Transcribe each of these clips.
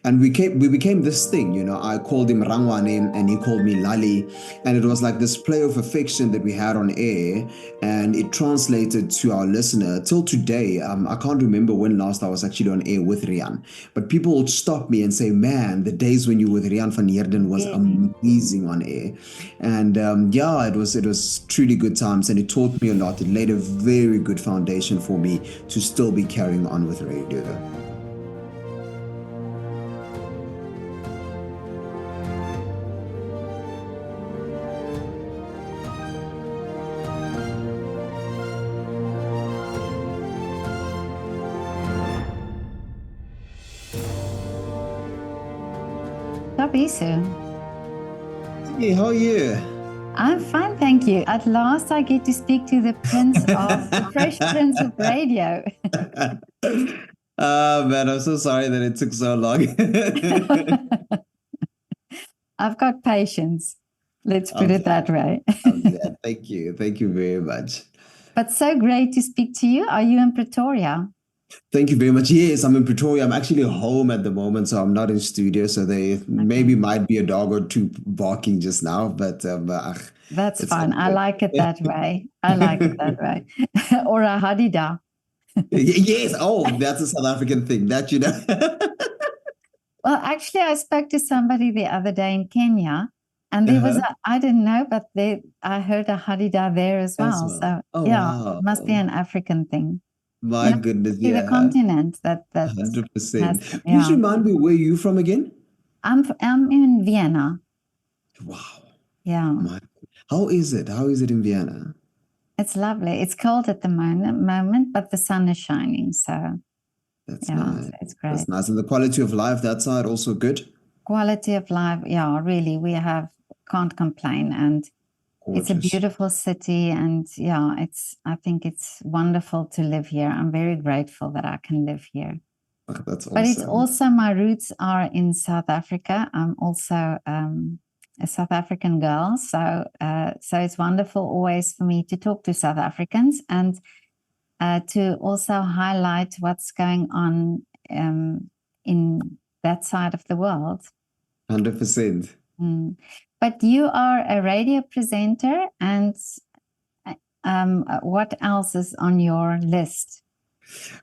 And we became this thing, I called him Rangwane and he called me Lali. And it was like this play of affection that we had on air, and it translated to our listener till today. I can't remember when last I was actually on air with Rian, but people would stop me and say, man, the days when you were with Rian van Heerden was amazing on air. And yeah, it was truly good times, and it taught me a lot. It laid a very good foundation for me to still be carrying on with radio. Thabiso. Hey, how are you? I'm fine, thank you. At last I get to speak to the Fresh Prince of Radio. Man, I'm so sorry that it took so long. I've got patience. Let's put it that way. Yeah, thank you. Thank you very much. But so great to speak to you. Are you in Pretoria? Thank you very much. Yes, I'm in Pretoria. I'm actually home at the moment, so I'm not in studio. So they maybe might be a dog or two barking just now, but that's fine. I like it that way. I like it that way. Or a hadida. Yes. Oh, that's a South African thing. That you know. Well, actually, I spoke to somebody the other day in Kenya, and there was I didn't know, but I heard a hadida there as well. So wow. It must be an African thing. My goodness, the continent that 100%. Please remind me, where you from again? I'm in Vienna. Wow. Yeah. How is it? How is it in Vienna? It's lovely. It's cold at the moment, but the sun is shining. So that's nice. It's great. That's nice. And the quality of life that side also good? Quality of life, yeah, really. We can't complain. And gorgeous. It's a beautiful city, and I think it's wonderful to live here. I'm very grateful that I can live here. That's awesome. But it's also, my roots are in South Africa. I'm also a South African girl, so it's wonderful always for me to talk to South Africans and to also highlight what's going on in that side of the world. 100%. But you are a radio presenter, and what else is on your list?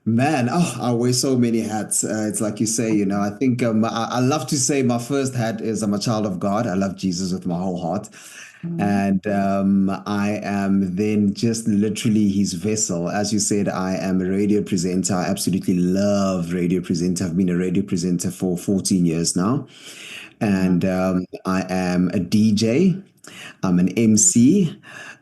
Man, I wear so many hats. It's like you say, I think I love to say my first hat is I'm a child of God. I love Jesus with my whole heart. And I am then just literally his vessel. As you said, I am a radio presenter. I absolutely love radio presenter. I've been a radio presenter for 14 years now. And I am a DJ, I'm an MC,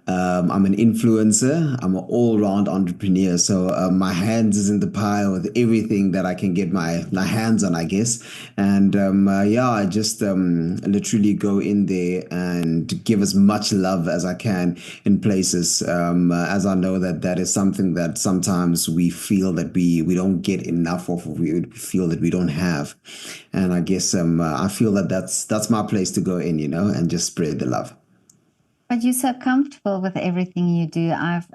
I'm an influencer, I'm an all-round entrepreneur. So my hands is in the pie with everything that I can get my hands on, I guess. And I just literally go in there and give as much love as I can in places, as I know that is something that sometimes we feel that we don't get enough of, or we feel that we don't have. And I guess I feel that that's my place to go in, and just spread the love. But you're so comfortable with everything you do. I've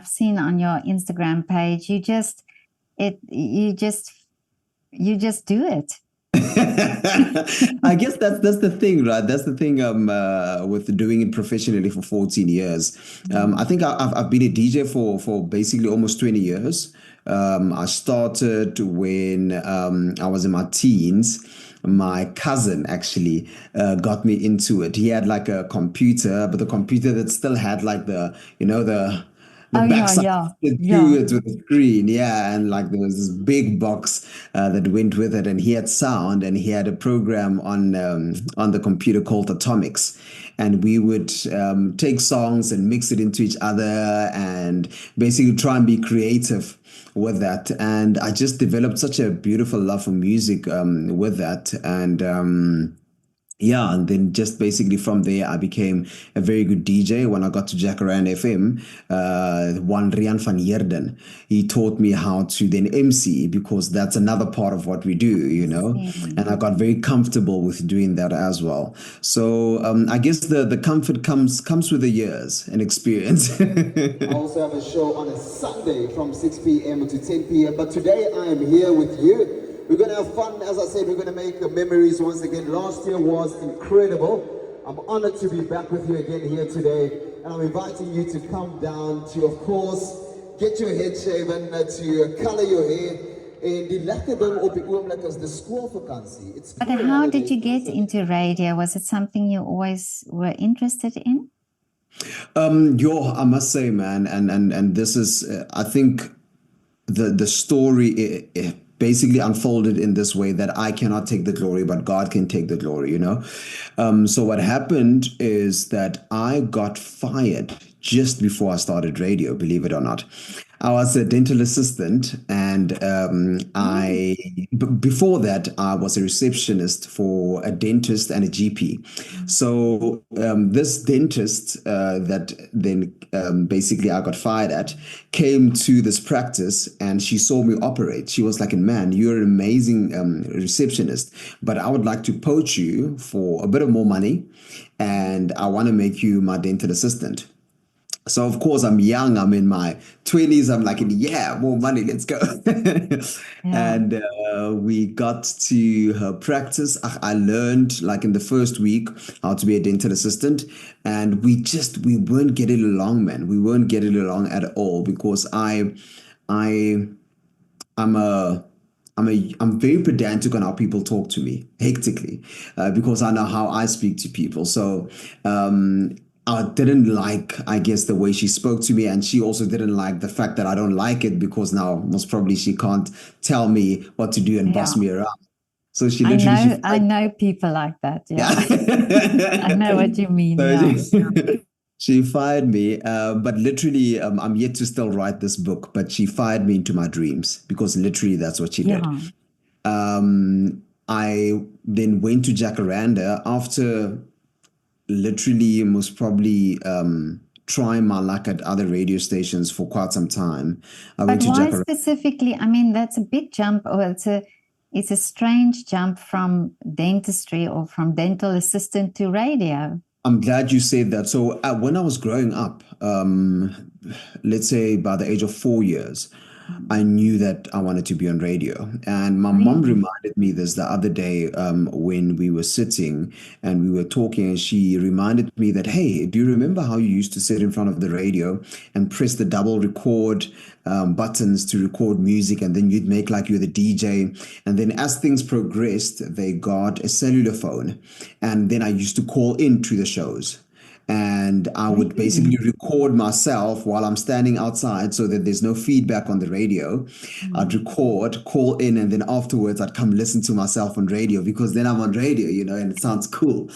seen on your Instagram page, you just do it. I guess that's the thing, right? That's the thing with doing it professionally for 14 years. I think I've been a DJ for basically almost 20 years. I started when I was in my teens. My cousin actually got me into it. He had like a computer, but the computer that still had like the backside with the screen, and like there was this big box that went with it, and he had sound, and he had a program on the computer called Atomics, and we would take songs and mix it into each other and basically try and be creative with that. And I just developed such a beautiful love for music with that. And and then just basically from there, I became a very good DJ. When I got to Jakaranda FM, one Rian van Heerden, he taught me how to then MC, because that's another part of what we do, and I got very comfortable with doing that as well. So I guess the comfort comes with the years and experience. I also have a show on a Sunday from 6 p.m. to 10 p.m. But today I am here with you We're going to have fun. As I said, we're going to make memories once again. Last year was incredible. I'm honored to be back with you again here today. And I'm inviting you to come down to, of course, get your head shaven, to color your hair. En die lekker ding op die oomblik is die skoolvakansie. But how did you get into radio? Was it something you always were interested in? I must say, man, and this is, I think, the story it basically unfolded in this way, that I cannot take the glory, but God can take the glory, you know. So what happened is that I got fired just before I started radio, believe it or not. I was a dental assistant, and before that, I was a receptionist for a dentist and a GP. So this dentist that then basically I got fired at came to this practice, and she saw me operate. She was like, "Man, you're an amazing receptionist, but I would like to poach you for a bit of more money, and I want to make you my dental assistant." So of course I'm young, I'm in my 20s, I'm like, yeah, more money, let's go. And we got to her practice. I learned like in the first week how to be a dental assistant, and we weren't getting along, man. We weren't getting along at all, because I'm very pedantic on how people talk to me, hectically, because I know how I speak to people. So I didn't like, I guess, the way she spoke to me, and she also didn't like the fact that I don't like it, because now most probably she can't tell me what to do and boss me around. So she literally... I know people like that. Yeah, I know what you mean. She fired me, but literally, I'm yet to still write this book. But she fired me into my dreams, because literally that's what she did. I then went to Jacaranda after literally most probably trying my luck at other radio stations for quite some time. But why specifically? I mean, that's a big jump, or it's a strange jump from dentistry or from dental assistant to radio. I'm glad you said that. So when I was growing up, let's say by the age of 4 years, I knew that I wanted to be on radio. And my mom reminded me this the other day when we were sitting and we were talking, and she reminded me that, hey, do you remember how you used to sit in front of the radio and press the double record buttons to record music, and then you'd make like you're the DJ. And then as things progressed, they got a cellular phone. And then I used to call into the shows. And I would basically record myself while I'm standing outside, so that there's no feedback on the radio. I'd record, call in, and then afterwards I'd come listen to myself on radio, because then I'm on radio, you know, and it sounds cool.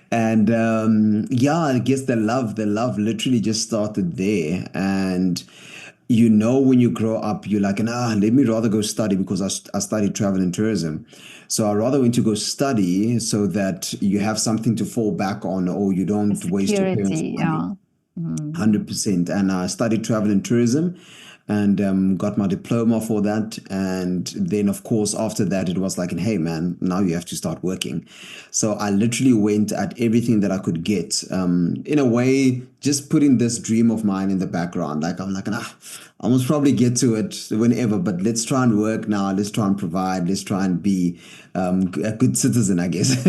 And I guess the love literally just started there. And you know, when you grow up, you're like, let me rather go study, because I studied travel and tourism. So I rather went to go study so that you have something to fall back on, or you don't waste your parents' money. 100%. And I studied travel and tourism, and got my diploma for that. And then, of course, after that, it was like, hey, man, now you have to start working. So I literally went at everything that I could get, in a way, just putting this dream of mine in the background. Like, I'm like, I must probably get to it whenever, but let's try and work now. Let's try and provide. Let's try and be a good citizen, I guess.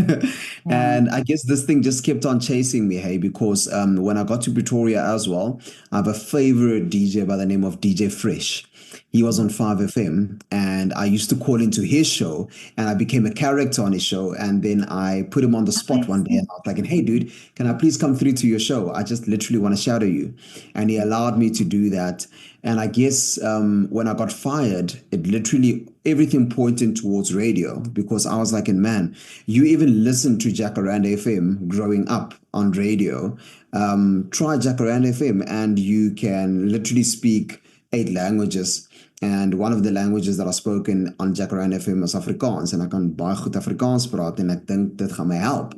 And I guess this thing just kept on chasing me, hey, because when I got to Pretoria as well, I have a favorite DJ by the name of DJ Fresch. He was on 5FM, and I used to call into his show, and I became a character on his show. And then I put him on the spot one day, and I was like, hey, dude, can I please come through to your show? I just literally want to shadow you. And he allowed me to do that. And I guess when I got fired, it literally, everything pointed towards radio, because I was like, man, you even listen to Jakaranda FM growing up on radio. Try Jakaranda FM, and you can literally speak 8 languages. And one of the languages that are spoken on Jakaranda FM is Afrikaans. En ek kan baie goed Afrikaans praat, en ek dink dit gaan my help.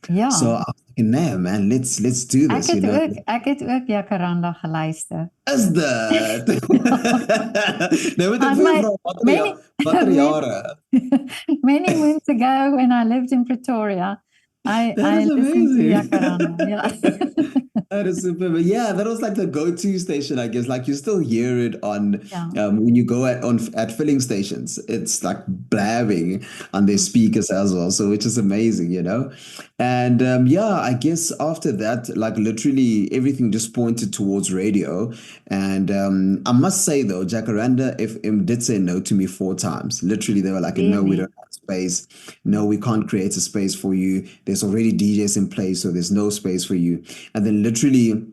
Ja. So I was like, nee, man, let's do this. Ek het ook Jakaranda geluister. Is dit? Nou moet ek vir watter jare? Many moons ago, when I lived in Pretoria, I listened to Jakaranda. Yeah. That is super. Yeah, that was like the go-to station, I guess. Like you still hear it on Yeah. when you go at filling stations. It's like blabbing on their Mm. speakers as well. So which is amazing, you know. And yeah, I guess after that, like literally everything just pointed towards radio. And I must say though, Jacaranda FM did say no to me 4 times. Literally, they were like, "No, we Really? don't have space. No, we can't create a space for you. There's already DJs in place, so there's no space for you." And then literally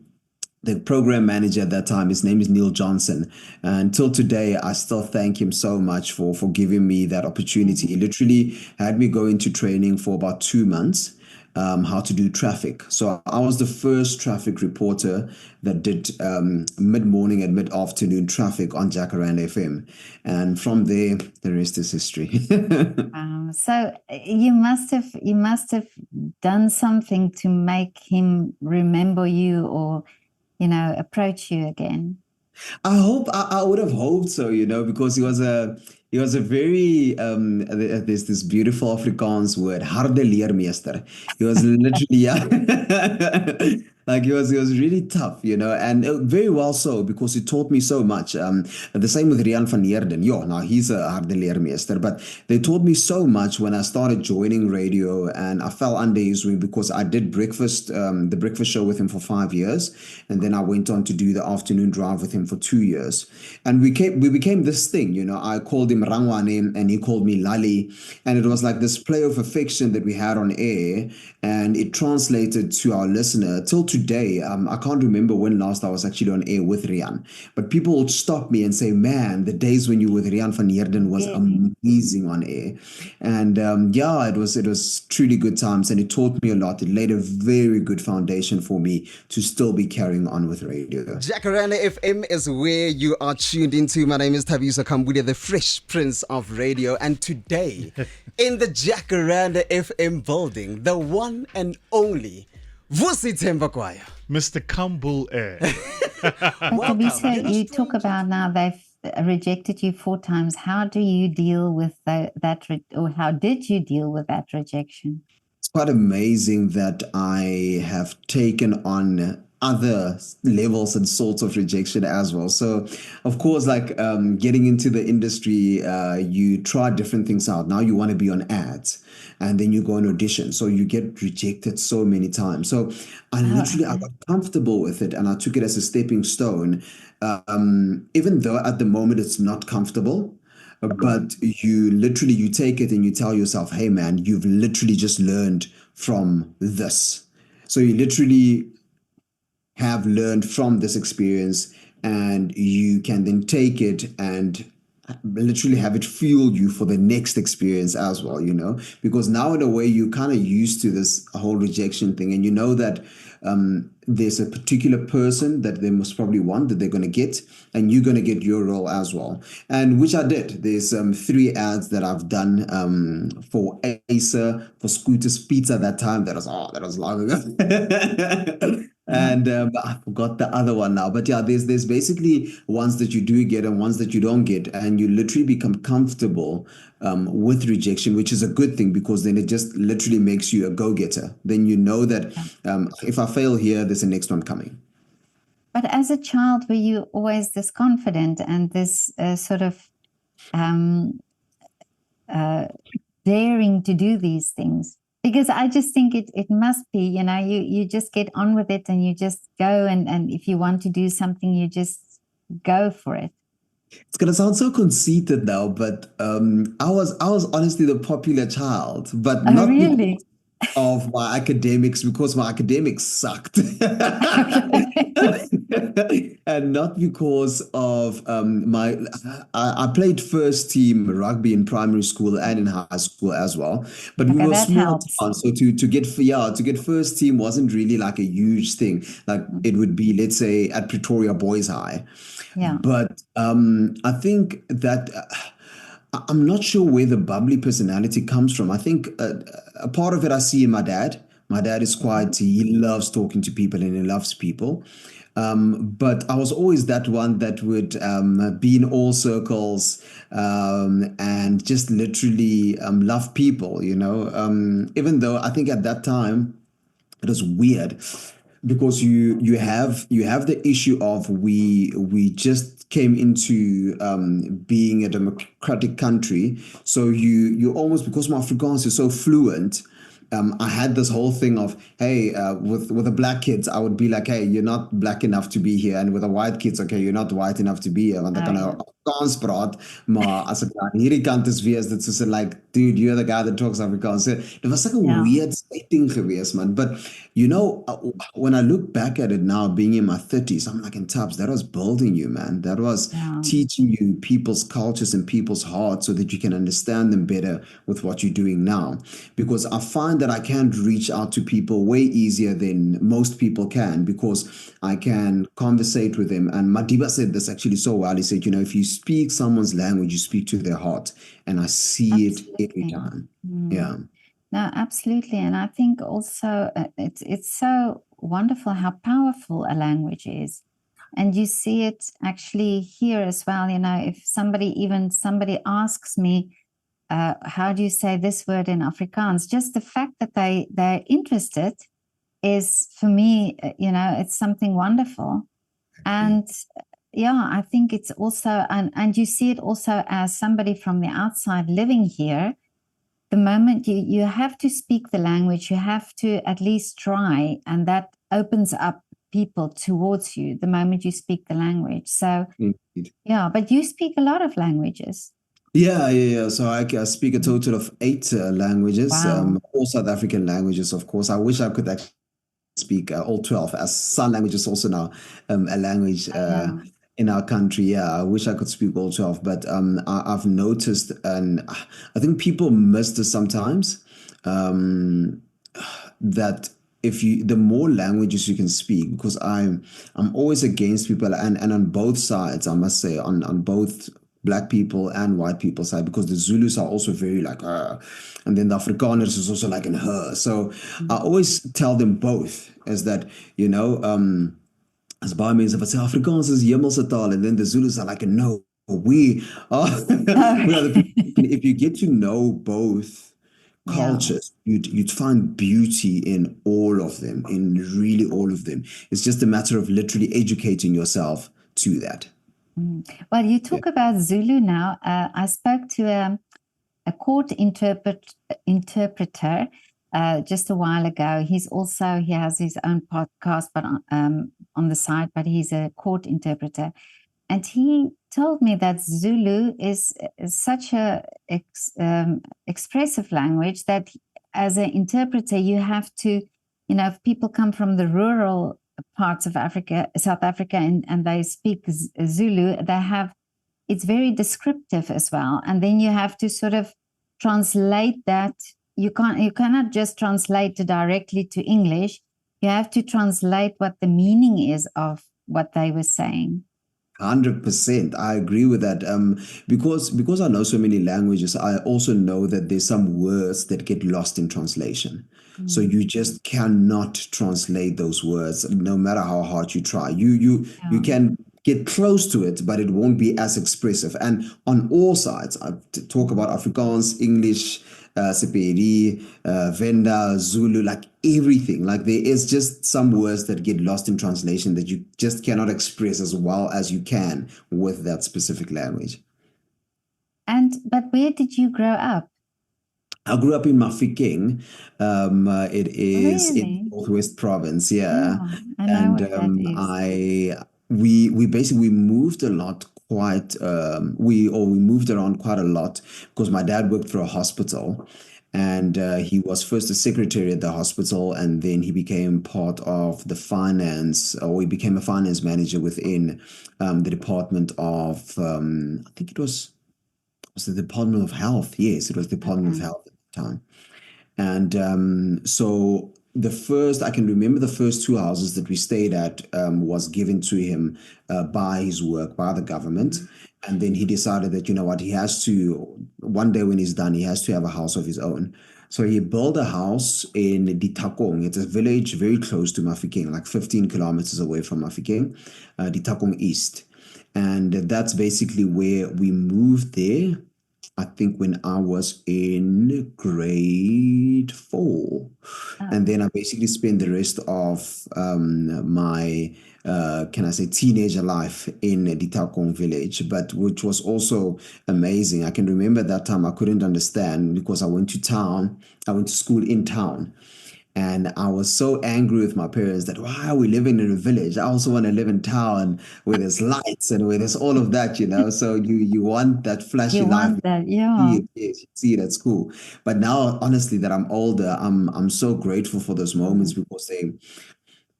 the program manager at that time, his name is Neil Johnson. And until today, I still thank him so much for giving me that opportunity. He literally had me go into training for about 2 months, how to do traffic. So I was the first traffic reporter that did mid-morning and mid-afternoon traffic on Jacaranda FM. And from there, the rest is history. So you must have done something to make him remember you, or approach you again. I would have hoped so, you know, because he was a very there's this beautiful Afrikaans word, harde leermeester. He was literally yeah. Like he was really tough, you know, and very well so because he taught me so much. The same with Rian van Heerden. Yeah, now he's a harde leermeester, but they taught me so much when I started joining radio, and I fell under his wing because I did the breakfast show with him for 5 years, and then I went on to do the afternoon drive with him for 2 years, and we became this thing, you know. I called him Rangwane, and he called me Lali, and it was like this play of affection that we had on air, and it translated to our listener till today. I can't remember when last I was actually on air with Rian, but people would stop me and say, "Man, the days when you were with Rian van Heerden was amazing on air." And yeah, it was truly good times, and it taught me a lot. It laid a very good foundation for me to still be carrying on with radio. Jacaranda FM is where you are tuned into. My name is Thabiso Khambule, the Fresh Prince of Radio. And today, in the Jacaranda FM building, the one and only Vusi Tembakwaya. Mr. Khambule. But Thabiso, you talk about now they've rejected you 4 times. How do you deal with or how did you deal with that rejection? It's quite amazing that I have taken on other levels and sorts of rejection as well. So, of course, like getting into the industry, you try different things out. Now you want to be on ads, and then you go on audition. So you get rejected so many times. So I got comfortable with it, and I took it as a stepping stone. Even though at the moment it's not comfortable, but you take it and you tell yourself, "Hey man, you've literally just learned from this." So you literally have learned from this experience, and you can then take it and literally have it fuel you for the next experience as well, you know, because now in a way you're kind of used to this whole rejection thing, and you know that there's a particular person that they most probably want that they're going to get, and you're going to get your role as well, and which I did. There's 3 ads that I've done for Acer, for Scooters Pizza that time. That was long ago. And I forgot the other one now, but yeah, there's basically ones that you do get and ones that you don't get, and you literally become comfortable with rejection, which is a good thing, because then it just literally makes you a go-getter. Then you know that if I fail here, there's a next one coming. But as a child, were you always this confident and this sort of daring to do these things? Because I just think it must be, you know, you just get on with it and you just go, and if you want to do something, you just go for it. It's gonna sound so conceited now, but I was honestly the popular child, but not really? because of my academics, because my academics sucked. And not because of I played first team rugby in primary school and in high school as well, but we were small town, so to get first team wasn't really like a huge thing. Like it would be, let's say, at Pretoria Boys High. Yeah. But I think that I'm not sure where the bubbly personality comes from. I think a part of it I see in my dad. My dad is quite, he loves talking to people and he loves people. But I was always that one that would be in all circles and just literally love people, you know, even though I think at that time it was weird. because you have the issue of we just came into being a democratic country, so you almost, because my Afrikaans is so fluent. I had this whole thing of, hey, with the black kids, I would be like, hey, you're not black enough to be here, and with the white kids, okay, you're not white enough to be here. Want ek kan nou Afrikaans praat, maar as ek aan hierdie kant is wees, dit soos like, dude, you're the guy that talks Afrikaans. So, dit was like a weird setting geweest, man. But when I look back at it now, being in my 30s, I'm like, in Tubbs, that was building you, man. That was teaching you people's cultures and people's hearts so that you can understand them better with what you're doing now. Because I find that I can't reach out to people way easier than most people can, because I can conversate with them. And Madiba said this actually so well. He said, if you speak someone's language, you speak to their heart. And I see it every time. Yeah. No, absolutely. And I think also it's so wonderful how powerful a language is. And you see it actually here as well. If somebody asks me, how do you say this word in Afrikaans? Just the fact that they're interested is, for me, it's something wonderful. And I think it's also, and you see it also as somebody from the outside living here. The moment you have to speak the language, you have to at least try, and that opens up people towards you the moment you speak the language. So, but you speak a lot of languages. Yeah. So I speak a total of 8 languages, all South African languages, of course. I wish I could actually speak all 12, as sign language is also now a language in our country. Yeah, I wish I could speak all 12, but I've noticed, and I think people miss this sometimes, that the more languages you can speak, because I'm always against people, and on both sides, I must say, on both Black people and white people side, because the Zulus are also very like, and then the Afrikaners is also like in her. So I always tell them both, is that, as baie mense wat sê Afrikaans is hemelse taal, and then the Zulus are like, no, we are the people. If you get to know both cultures, you'd find beauty in all of them, in really all of them. It's just a matter of literally educating yourself to that. Well, you talk about Zulu now. I spoke to a court interpreter just a while ago. He has his own podcast, but on the side, but he's a court interpreter. And he told me that Zulu is such a expressive language that as an interpreter, you have to, if people come from the rural parts of Africa, South Africa, and they speak Zulu, it's very descriptive as well. And then you have to sort of translate that. You cannot just translate it directly to English. You have to translate what the meaning is of what they were saying. 100%. I agree with that. Because I know so many languages, I also know that there's some words that get lost in translation. So you just cannot translate those words, no matter how hard you try. You can get close to it, but it won't be as expressive. And on all sides, I talk about Afrikaans, English, Sepedi, Venda, Zulu, like everything. Like there is just some words that get lost in translation that you just cannot express as well as you can with that specific language. But where did you grow up? I grew up in Mafikeng. It is in Northwest Province, yeah. Oh, I know what that is. We basically moved a lot. We moved around quite a lot because my dad worked for a hospital, and he was first a secretary at the hospital, and then he became part of the finance, or he became a finance manager within the Department of I think it was the Department of Health. Yes, it was the Department of Health at the time. And so I can remember the first 2 houses that we stayed at was given to him by his work, by the government. And then he decided that, you know what, he has to, one day when he's done, he has to have a house of his own. So he built a house in Ditakong. It's a village very close to Mafikeng, like 15 kilometers away from Mafikeng, Ditakong East. And that's basically where we moved there, I think when I was in grade 4. And then I basically spent the rest of my, can I say, teenager life in the Taukong village, but which was also amazing. I can remember that time I couldn't understand because I went to town, I went to school in town. And I was so angry with my parents that why are we living in a village? I also want to live in town where there's lights and where there's all of that, you know. So you want that flashy You life. want that, yeah. Yes, you see it at school. But now, honestly, that I'm older, I'm so grateful for those moments because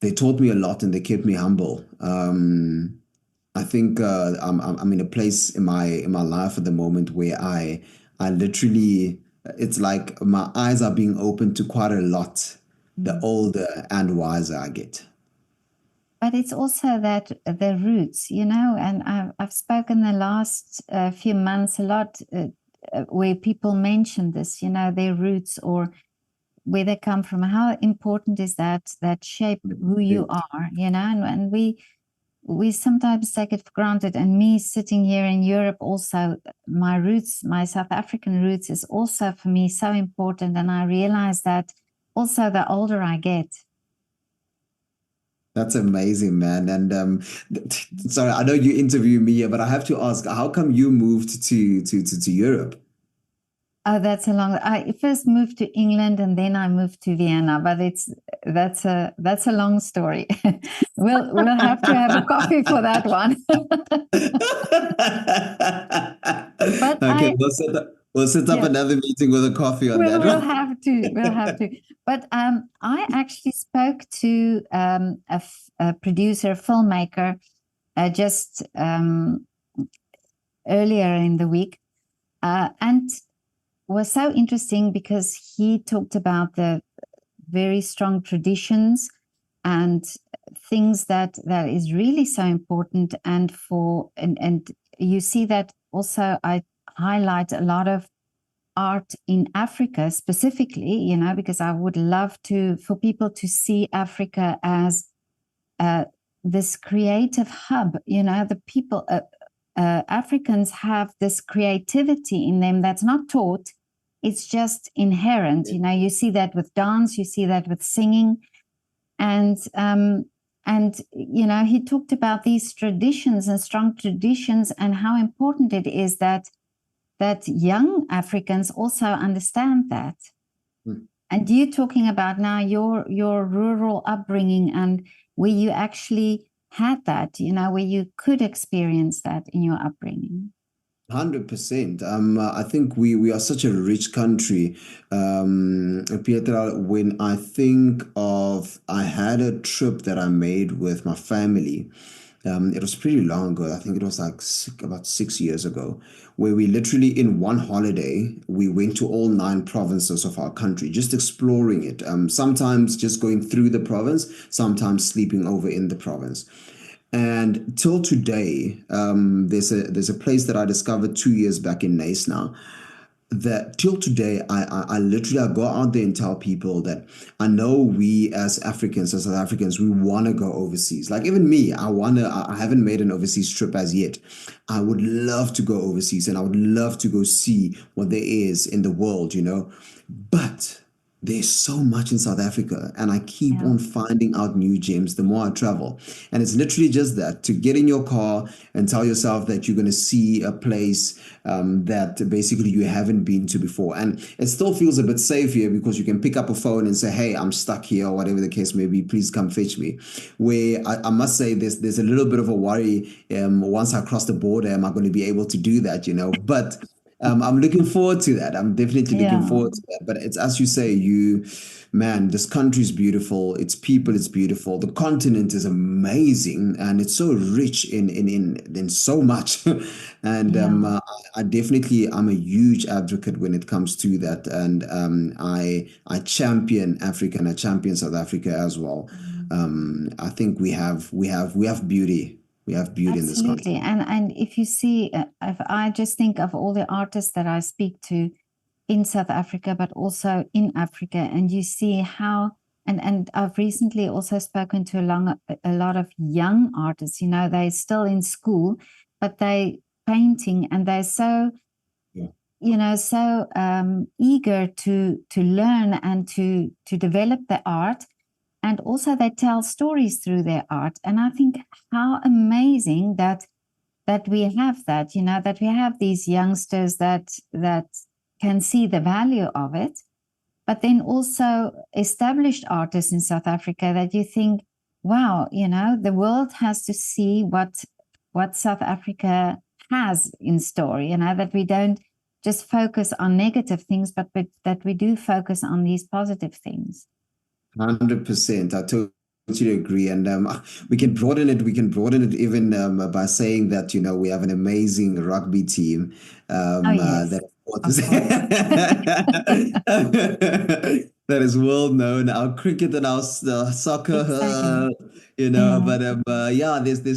they taught me a lot and they kept me humble. I think I'm in a place in my life at the moment where I literally, it's like my eyes are being opened to quite a lot the older and wiser I get. But it's also that the roots, and I've spoken the last few months a lot where people mention this, their roots or where they come from. How important is that shape who you are, and we sometimes take it for granted. And me sitting here in Europe also, my roots, my South African roots is also for me so important. And I realize that also the older I get. That's amazing, man. And sorry, I know you interview me here, but I have to ask, how come you moved to Europe? Oh, that's a long. I first moved to England and then I moved to Vienna, but that's a long story. We'll have to have a coffee for that one. But Okay, we'll set up yeah. another meeting with a coffee on that. We'll have to. But I actually spoke to a producer, filmmaker, just earlier in the week, and was so interesting because he talked about the very strong traditions and things that is really so important. And you see that also I highlight a lot of art in Africa specifically, because I would love for people to see Africa as this creative hub. The people, Africans have this creativity in them that's not taught. It's just inherent. You see that with dance, you see that with singing. And he talked about these traditions and strong traditions and how important it is that young Africans also understand that. And you talking about now your rural upbringing and where you actually had that, where you could experience that in your upbringing. 100%. I think we are such a rich country. Pietra, when I think of, I had a trip that I made with my family. It was pretty long ago. I think it was like about 6 years ago, where we literally in one holiday, we went to all 9 provinces of our country, just exploring it. Sometimes just going through the province, sometimes sleeping over in the province. And till today, there's a place that I discovered 2 years back in Nace now. That till today, I literally go out there and tell people that I know we as Africans, as South Africans, we want to go overseas. Like even me, I haven't made an overseas trip as yet. I would love to go overseas and I would love to go see what there is in the world, But there's so much in South Africa, and I keep on finding out new gems the more I travel. And it's literally just that, to get in your car and tell yourself that you're going to see a place that basically you haven't been to before. And it still feels a bit safe here because you can pick up a phone and say, hey, I'm stuck here, or whatever the case may be, please come fetch me. Where I must say there's a little bit of a worry, once I cross the border, am I going to be able to do that, But I'm looking forward to that. I'm definitely looking forward to that. But it's as you say, man, this country is beautiful. Its people is beautiful. The continent is amazing, and it's so rich in so much. And I definitely, I'm a huge advocate when it comes to that. And I champion Africa and I champion South Africa as well. I think we have beauty. We have beauty in this country. Absolutely. And if you see, if I just think of all the artists that I speak to in South Africa, but also in Africa, and you see how, and I've recently also spoken to a lot of young artists, they're still in school, but they painting and they're so so eager to learn and to develop the art, and also they tell stories through their art. And I think how amazing that we have that, that we have these youngsters that can see the value of it, but then also established artists in South Africa that you think, wow, the world has to see what South Africa has in store, that we don't just focus on negative things, but that we do focus on these positive things. 100%. I totally agree. And we can broaden it. We can broaden it even by saying that, we have an amazing rugby team. Yes. That is well known. Our cricket and our soccer, Exactly. but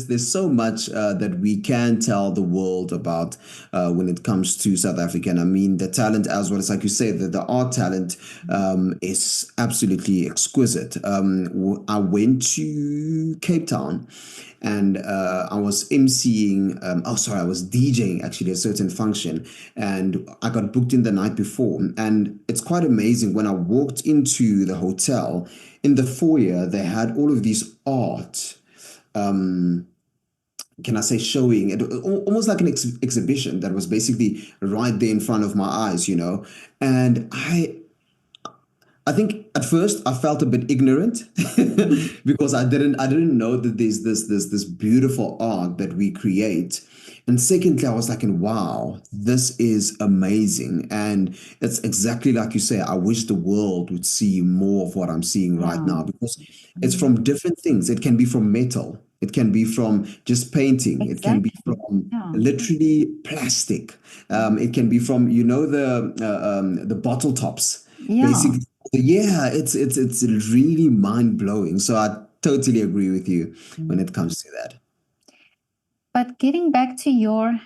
there's so much that we can tell the world about when it comes to South Africa. And I mean, the talent, as well as, like you say, the art talent is absolutely exquisite. I went to Cape Town, and I was emceeing, I was DJing actually a certain function, and I got booked in the night before. And it's quite amazing, when I walked into the hotel, in the foyer, they had all of these art, can I say, showing it, almost like an exhibition that was basically right there in front of my eyes, and I think at first I felt a bit ignorant because I didn't know that there's this beautiful art that we create. And secondly, I was like, wow, this is amazing. And it's exactly like you say, I wish the world would see more of what I'm seeing right now, because it's from different things. It can be from metal. It can be from just painting. It can be from literally plastic. It can be from, the bottle tops. Basically, it's really mind blowing. So I totally agree with you when it comes to that. But getting back to your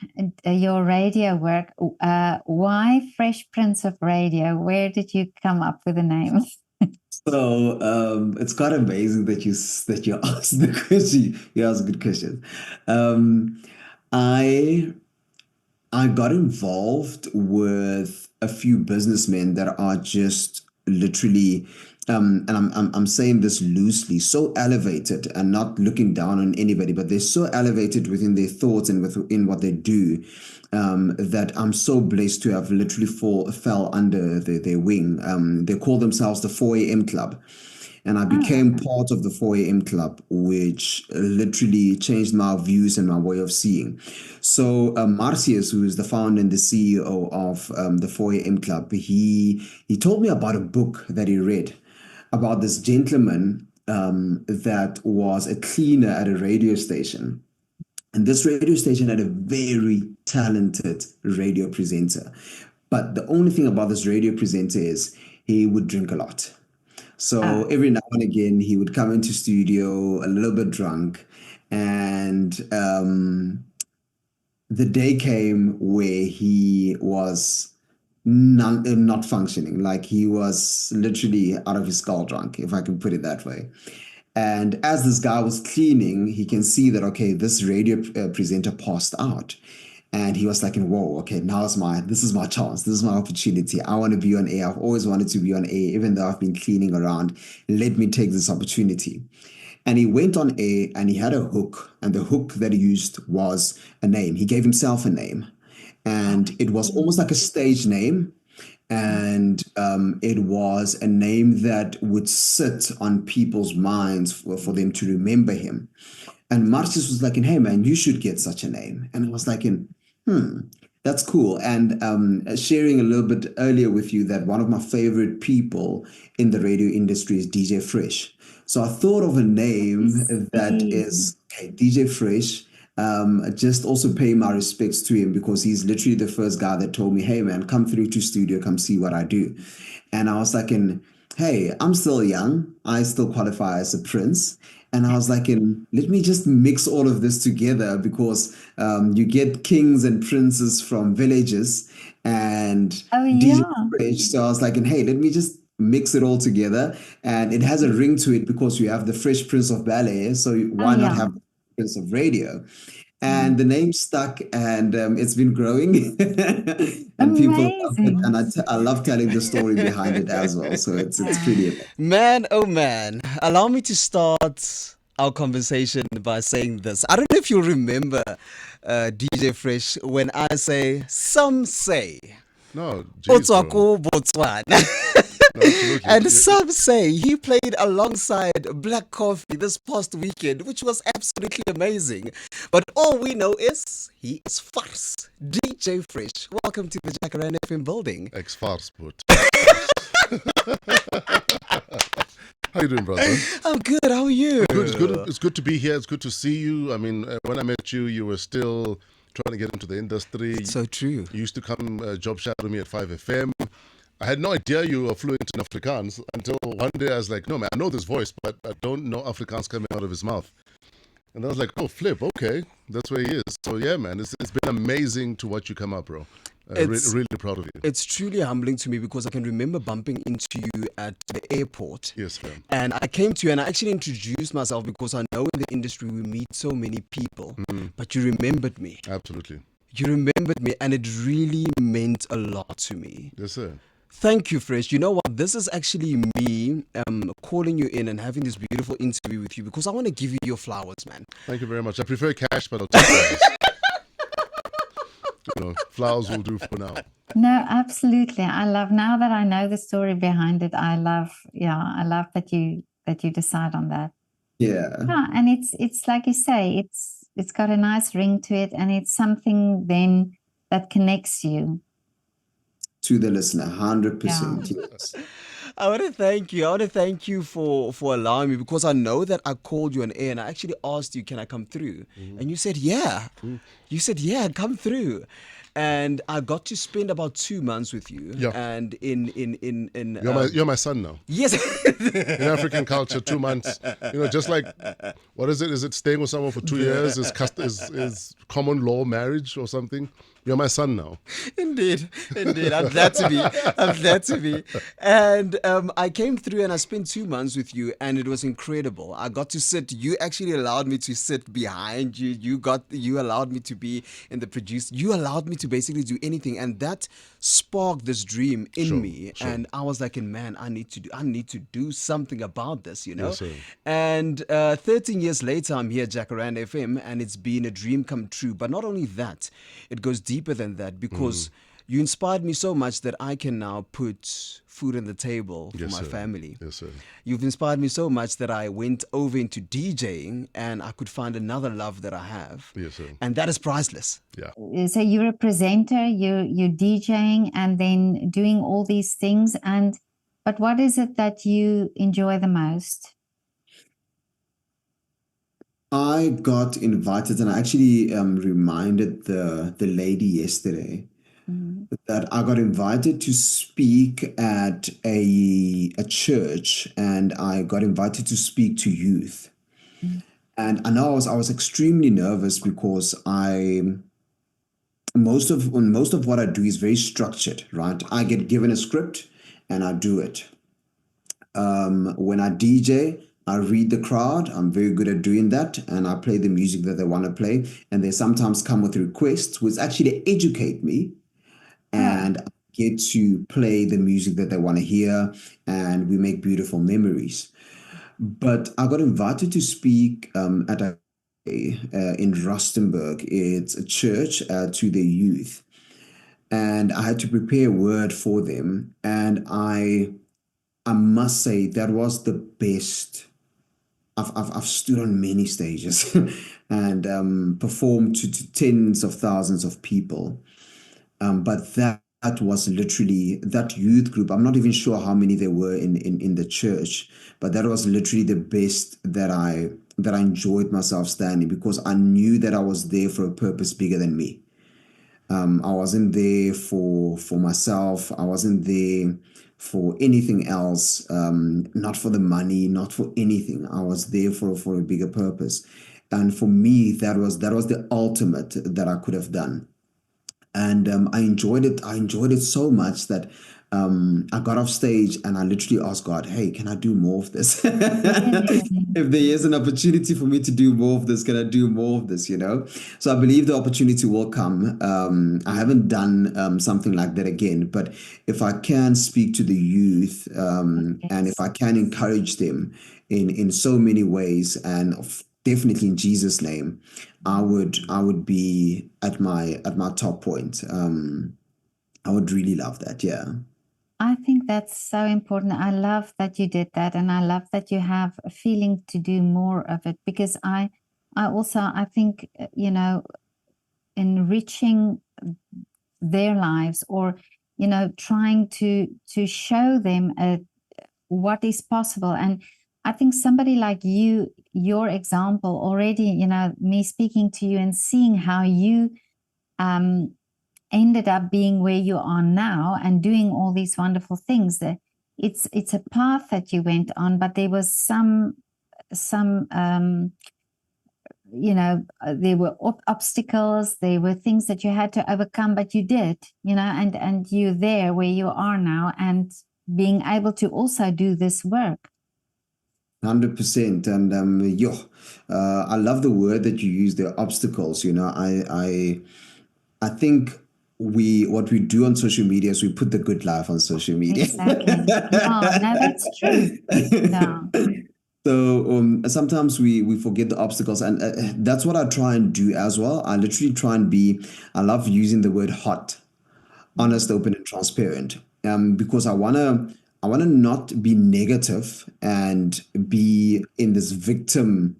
radio work, why Fresh Prince of Radio? Where did you come up with the name? So it's quite amazing that you asked the question. You asked good questions. I got involved with a few businessmen that are just literally, and I'm saying this loosely, so elevated, and not looking down on anybody, but they're so elevated within their thoughts and within what they do, that I'm so blessed to have literally fell under their wing. They call themselves the 4 a.m. Club. And I became part of the 4 a.m. Club, which literally changed my views and my way of seeing. So Marcius, who is the founder and the CEO of the 4 a.m. Club, he told me about a book that he read about this gentleman that was a cleaner at a radio station. And this radio station had a very talented radio presenter. But the only thing about this radio presenter is he would drink a lot. So every now and again, he would come into studio a little bit drunk, and the day came where he was not functioning. Like, he was literally out of his skull drunk, if I can put it that way. And as this guy was cleaning, he can see that, okay, this radio presenter passed out. And he was like, whoa, okay, this is my chance. This is my opportunity. I want to be on air. I've always wanted to be on air, even though I've been cleaning around. Let me take this opportunity. And he went on air, and he had a hook. And the hook that he used was a name. He gave himself a name. And it was almost like a stage name. And it was a name that would sit on people's minds for them to remember him. And Marcius was like, hey, man, you should get such a name. And I was like, that's cool. And sharing a little bit earlier with you that one of my favorite people in the radio industry is DJ Fresch. So I thought of a name that is, okay, DJ Fresch. Just also pay my respects to him, because he's literally the first guy that told me, hey, man, come through to studio, come see what I do. And I was like, hey, I'm still young. I still qualify as a prince. And I was like, let me just mix all of this together, because you get kings and princes from villages and DJ Fresh. So I was like, hey, let me just mix it all together. And it has a ring to it, because you have the Fresh Prince of Ballet. So why not have the Prince of Radio? and the name stuck, and it's been growing, and people love it, Amazing. and I love telling the story behind it as well. So it's Yeah. pretty amazing. Man, oh man. Allow me to start our conversation by saying this. I don't know if you'll remember, DJ Fresh, when I say, some say, No, geez, bro. Otswako Botswana. No, absolutely. And some say he played alongside Black Coffee this past weekend, which was absolutely amazing. But all we know is he is farce. DJ Fresh, welcome to the Jakaranda FM building. Ex-farce, but. How you doing, brother? I'm good. How are you? Good. It's good to be here. It's good to see you. I mean, when I met you, you were still trying to get into the industry. So true. You used to come job shadow me at 5FM. I had no idea you were fluent in Afrikaans until one day I was like, no, man, I know this voice, but I don't know Afrikaans coming out of his mouth. And I was like, oh, flip, okay, that's where he is. So yeah, man, it's been amazing to watch you come up, bro. Really proud of you. It's truly humbling to me because I can remember bumping into you at the airport. Yes, man. And I came to you and I actually introduced myself because I know in the industry we meet so many people, but you remembered me. Absolutely. You remembered me and it really meant a lot to me. Yes, sir. Thank you, Fresh. You know what? This is actually me calling you in and having this beautiful interview with you because I want to give you your flowers, man. Thank you very much. I prefer cash, but I'll take flowers. Flowers will do for now. No, absolutely. I love, now that I know the story behind it, I love that you decide on that. Yeah. Yeah, and it's like you say, it's got a nice ring to it, and it's something then that connects you To the listener, 100%. Yes. I want to thank you. I want to thank you for allowing me because I know that I called you on air and I actually asked you, can I come through? And you said, yeah. You said, yeah, come through. And I got to spend about 2 months with you. Yeah. And in You're my son now. yes. In African culture, 2 months, just like, what is it? Is it staying with someone for 2 years? Is common law marriage or something? You're my son now. Indeed. I'm glad to be. And I came through and I spent 2 months with you and it was incredible. I got to sit, you actually allowed me to sit behind you. You allowed me to be in the produce. You allowed me to basically do anything. And that sparked this dream in me. Sure. And I was like, man, I need to do something about this, Yes, sir. And 13 years later, I'm here at Jakaranda FM and it's been a dream come true. But not only that, it goes deeper than that because you inspired me so much that I can now put food on the table for Yes, my sir. family. Yes, sir. You've inspired me so much that I went over into DJing and I could find another love that I have. Yes, sir. And that is priceless. Yeah. So you're a presenter, you're DJing, and then doing all these things. But what is it that you enjoy the most? I got invited, and I actually reminded the lady yesterday that I got invited to speak at a church, and I got invited to speak to youth. And I know I was extremely nervous because most of what I do is very structured, right? I get given a script and I do it. When I DJ, I read the crowd. I'm very good at doing that, and I play the music that they want to play. And they sometimes come with requests, which actually educate me, and I get to play the music that they want to hear, and we make beautiful memories. But I got invited to speak at in Rustenburg. It's a church to the youth, and I had to prepare a word for them, and I must say that was the best. I've stood on many stages and performed to tens of thousands of people. But that was literally that youth group. I'm not even sure how many there were in the church, but that was literally the best that I enjoyed myself standing, because I knew that I was there for a purpose bigger than me. I wasn't there for myself. I wasn't there for anything else, not for the money, not for anything. I was there for a bigger purpose. And for me, that was the ultimate that I could have done. And I enjoyed it. I enjoyed it so much that I got off stage and I literally asked God, hey, can I do more of this? Really? If there is an opportunity for me to do more of this, can I do more of this, you know? So I believe the opportunity will come. I haven't done something like that again, but if I can speak to the youth and if Yes. I can encourage them in so many ways and definitely in Jesus' name, I would be at my top point. I would really love that. Yeah. I think that's so important. I love that you did that, and I love that you have a feeling to do more of it, because I think, enriching their lives, or trying to show them what is possible. And I think somebody like you, your example already, me speaking to you and seeing how you um ended up being where you are now and doing all these wonderful things, that it's a path that you went on, but there was some there were obstacles, there were things that you had to overcome, but you did, and you're there where you are now, and being able to also do this work. 100%. And I love the word that you use there, obstacles. I think what we do on social media is we put the good life on social media. Exactly. No, that's true. No. So sometimes we forget the obstacles, and that's what I try and do as well. I literally try and be. I love using the word hot, honest, open, and transparent. Because I wanna not be negative and be in this victim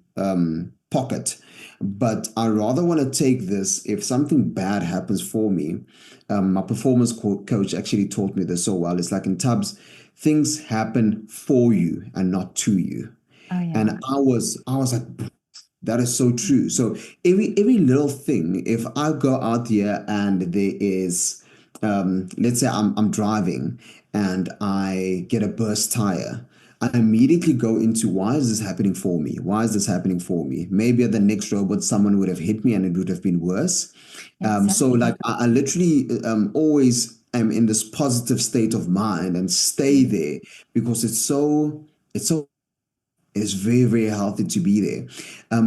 pocket, but I rather want to take this. If something bad happens for me, my performance coach actually taught me this so well. It's like in Tubbs, things happen for you and not to you. Oh yeah. And I was like, that is so true. So every little thing, if I go out here and there is, let's say I'm driving and I get a burst tire, I immediately go into, why is this happening for me? Why is this happening for me? Maybe at the next robot, someone would have hit me and it would have been worse. So Exactly. like I literally always am in this positive state of mind and stay there, because it's so it is very, very healthy to be there.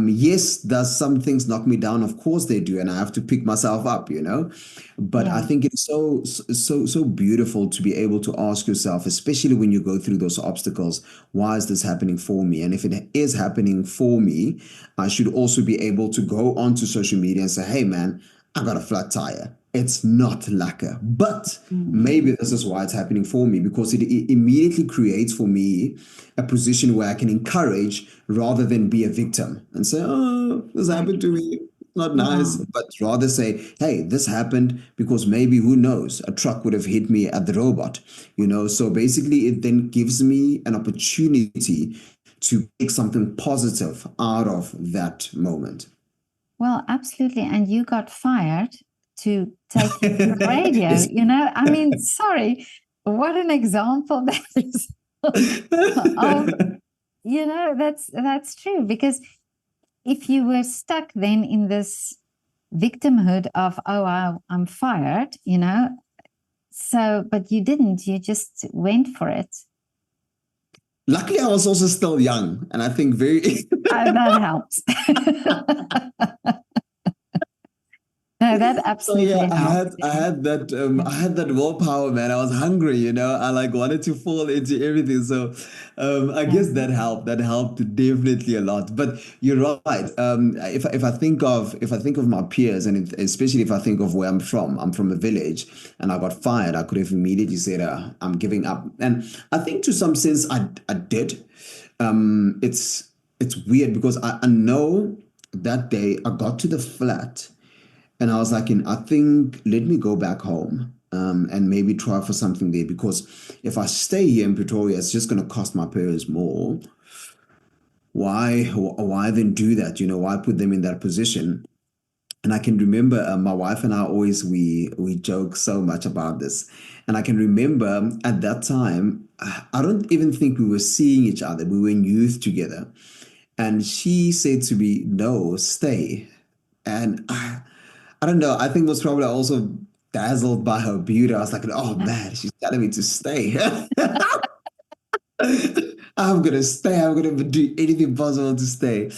Yes, does some things knock me down? Of course they do, and I have to pick myself up, But I Yeah. think it's so beautiful to be able to ask yourself, especially when you go through those obstacles, why is this happening for me? And if it is happening for me, I should also be able to go onto social media and say, hey man, I got a flat tire. It's not lacquer, but maybe this is why it's happening for me, because it immediately creates for me a position where I can encourage rather than be a victim and say, oh, this happened to me. Not nice, Yeah. but rather say, hey, this happened because maybe, who knows, a truck would have hit me at the robot. So basically, it then gives me an opportunity to make something positive out of that moment. Well, absolutely. And you got fired to take you to the radio, I mean, sorry, what an example that is of, that's true. Because if you were stuck then in this victimhood of, oh, I'm fired, so, but you didn't, you just went for it. Luckily, I was also still young, and I think very. That helps. No, that So absolutely yeah, helps. I had that willpower, man. I was hungry. I like wanted to fall into everything. So I guess that helped. That helped definitely a lot. But you're right. If I think of my peers, and especially if I think of where I'm from a village, and I got fired, I could have immediately said, I'm giving up. And I think to some sense I did. It's weird because I know that day I got to the flat. And I was like, I think, let me go back home and maybe try for something there, because if I stay here in Pretoria, it's just going to cost my parents more. Why then do that? Why put them in that position? And I can remember my wife and I always we joke so much about this. And I can remember at that time, I don't even think we were seeing each other. We were in youth together. And she said to me, no, stay. And I don't know. I think it was probably also dazzled by her beauty. I was like, oh man, she's telling me to stay. I'm gonna stay. I'm gonna do anything possible to stay.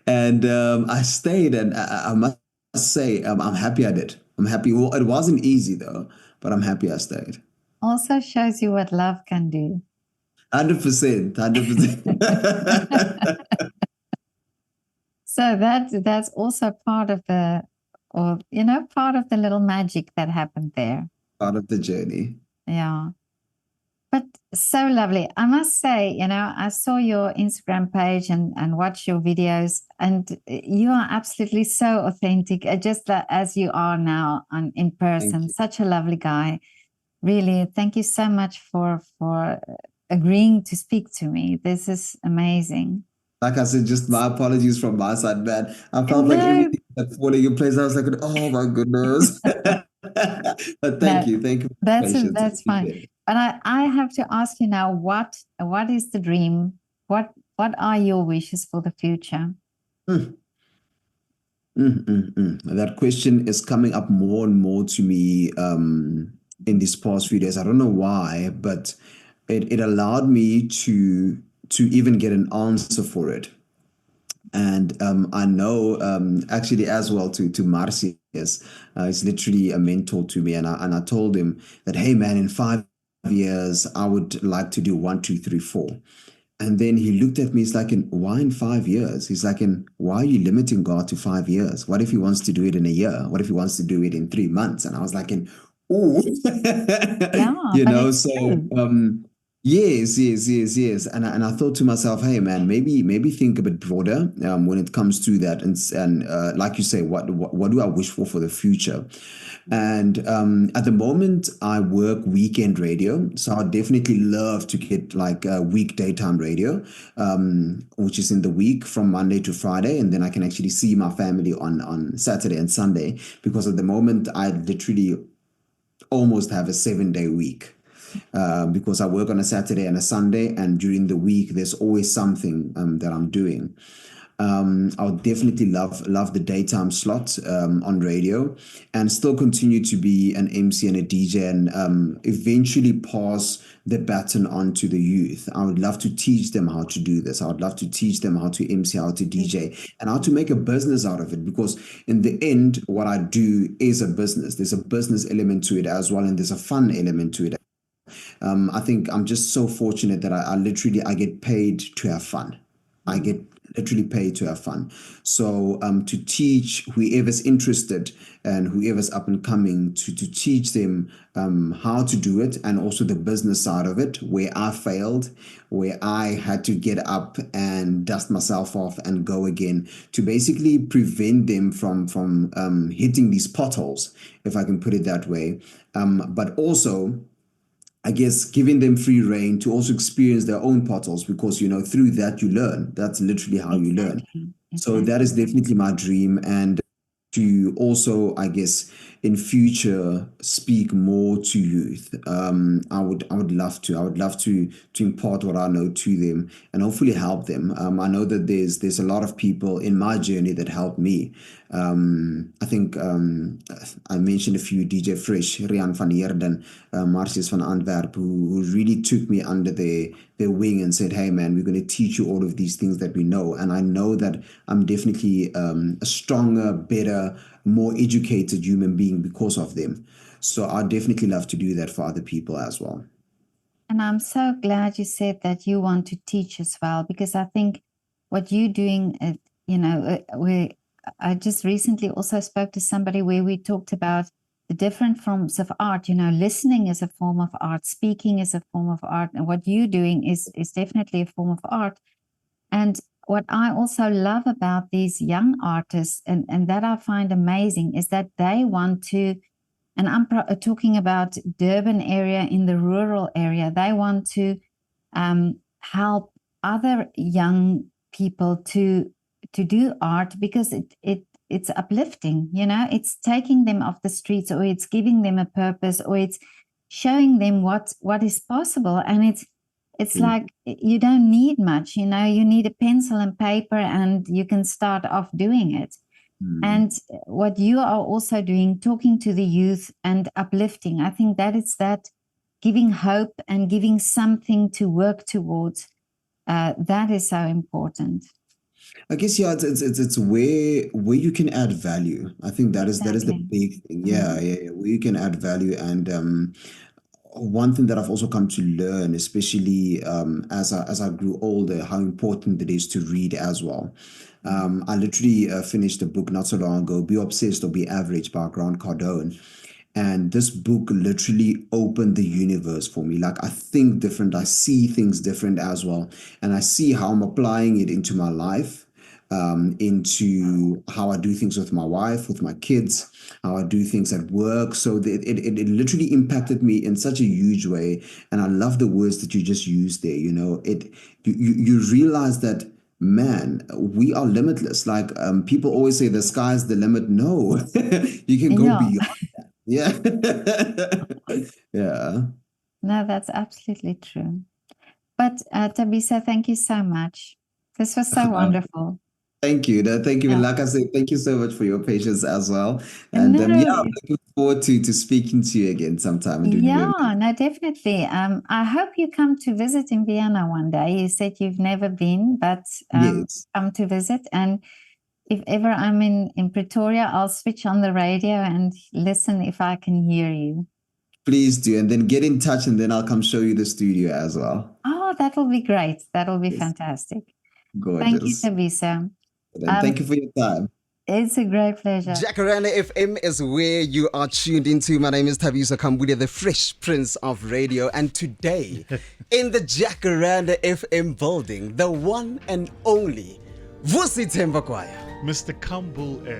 And I stayed, and I must say, I'm happy I did. I'm happy. Well, it wasn't easy though, but I'm happy I stayed. Also shows you what love can do. 100%, 100%. So that's also part of the, or part of the little magic that happened there. Part of the journey. Yeah. But so lovely. I must say, I saw your Instagram page and watched your videos, and you are absolutely so authentic, just as you are now in person. Such a lovely guy. Really, thank you so much for agreeing to speak to me. This is amazing. Like I said, just my apologies from my side, man. I felt like everything that falling in place. I was like, oh my goodness. But thank you. Thank you for the patience. That's fine. But I have to ask you now, what is the dream? What are your wishes for the future? That question is coming up more and more to me in these past few days. I don't know why, but it allowed me to even get an answer for it. And I know actually as well to Marcius, he's literally a mentor to me, and I told him that, hey man, in 5 years I would like to do 1, 2, 3, 4. And then he looked at me. He's like, why in 5 years? He's like, why are you limiting God to 5 years? What if he wants to do it in a year? What if he wants to do it in 3 months? And I was like, oh, yeah, so yes. And I thought to myself, hey man, maybe think a bit broader when it comes to that. And like you say, what do I wish for the future? And at the moment, I work weekend radio, so I'd definitely love to get like a week daytime radio, which is in the week from Monday to Friday, and then I can actually see my family on Saturday and Sunday, because at the moment I literally almost have a 7-day week. Because I work on a Saturday and a Sunday, and during the week there's always something that I'm doing. I would definitely love the daytime slot on radio, and still continue to be an MC and a DJ, and eventually pass the baton on to the youth. I would love to teach them how to do this. I would love to teach them how to MC, how to DJ, and how to make a business out of it, because in the end, what I do is a business. There's a business element to it as well, and there's a fun element to it. I think I'm just so fortunate that I get paid to have fun. I get literally paid to have fun. So to teach whoever's interested and whoever's up and coming, to teach them how to do it, and also the business side of it, where I failed, where I had to get up and dust myself off and go again, to basically prevent them from hitting these potholes, if I can put it that way. But also, I guess, giving them free reign to also experience their own potholes, because, through that you learn. That's literally how you learn. So that is definitely my dream. And to also, I guess, in future speak more to youth. I would love to impart what I know to them, and hopefully help them. I know that there's a lot of people in my journey that helped me. I think I mentioned a few: DJ Fresch, Rian van Heerden, Marcius van Antwerp, who really took me under their wing and said, hey man, we're going to teach you all of these things that we know. And I know that I'm definitely a stronger, better, more educated human being because of them. So I'd definitely love to do that for other people as well. And I'm so glad you said that you want to teach as well, because I think what you're doing, I just recently also spoke to somebody where we talked about the different forms of art. Listening is a form of art, speaking is a form of art, and what you're doing is definitely a form of art. And what I also love about these young artists, and that I find amazing, is that they want to, and I'm talking about Durban area, in the rural area, they want to help other young people to do art, because it's uplifting, it's taking them off the streets, or it's giving them a purpose, or it's showing them what is possible. And it's like, you don't need much, you need a pencil and paper, and you can start off doing it. And what you are also doing, talking to the youth and uplifting, I think that it's that giving hope and giving something to work towards. That is so important. I guess yeah, it's where you can add value. I think that is the Exactly. big thing. Yeah, where you can add value. And one thing that I've also come to learn, especially as I grew older, how important it is to read as well. I literally finished a book not so long ago, "Be Obsessed or Be Average" by Grant Cardone. And this book literally opened the universe for me. Like I think different, I see things different as well. And I see how I'm applying it into my life, into how I do things with my wife, with my kids, how I do things at work. So it literally impacted me in such a huge way. And I love the words that you just used there. You realize that, man, we are limitless. Like people always say the sky's the limit. No, you can go Yeah. beyond. Yeah. Yeah. No, that's absolutely true. But Thabiso, thank you so much. This was so wonderful. Thank you. No, thank you. And Yeah. like I said, thank you so much for your patience as well. And No, yeah, I'm looking forward to speaking to you again sometime and doing yeah, no, definitely. I hope you come to visit in Vienna one day. You said you've never been, but Yes. come to visit. And if ever I'm in Pretoria, I'll switch on the radio and listen if I can hear you. Please do. And then get in touch and then I'll come show you the studio as well. Oh, that will be great. That will be Yes. fantastic. Thank you, Gorgeous. Thabiso. And thank you for your time. It's a great pleasure. Jakaranda FM is where you are tuned into. My name is Thabiso Khambule, the Fresh Prince of Radio. And today, in the Jakaranda FM building, the one and only Vusi Tembakwaya. Mr. Khambule.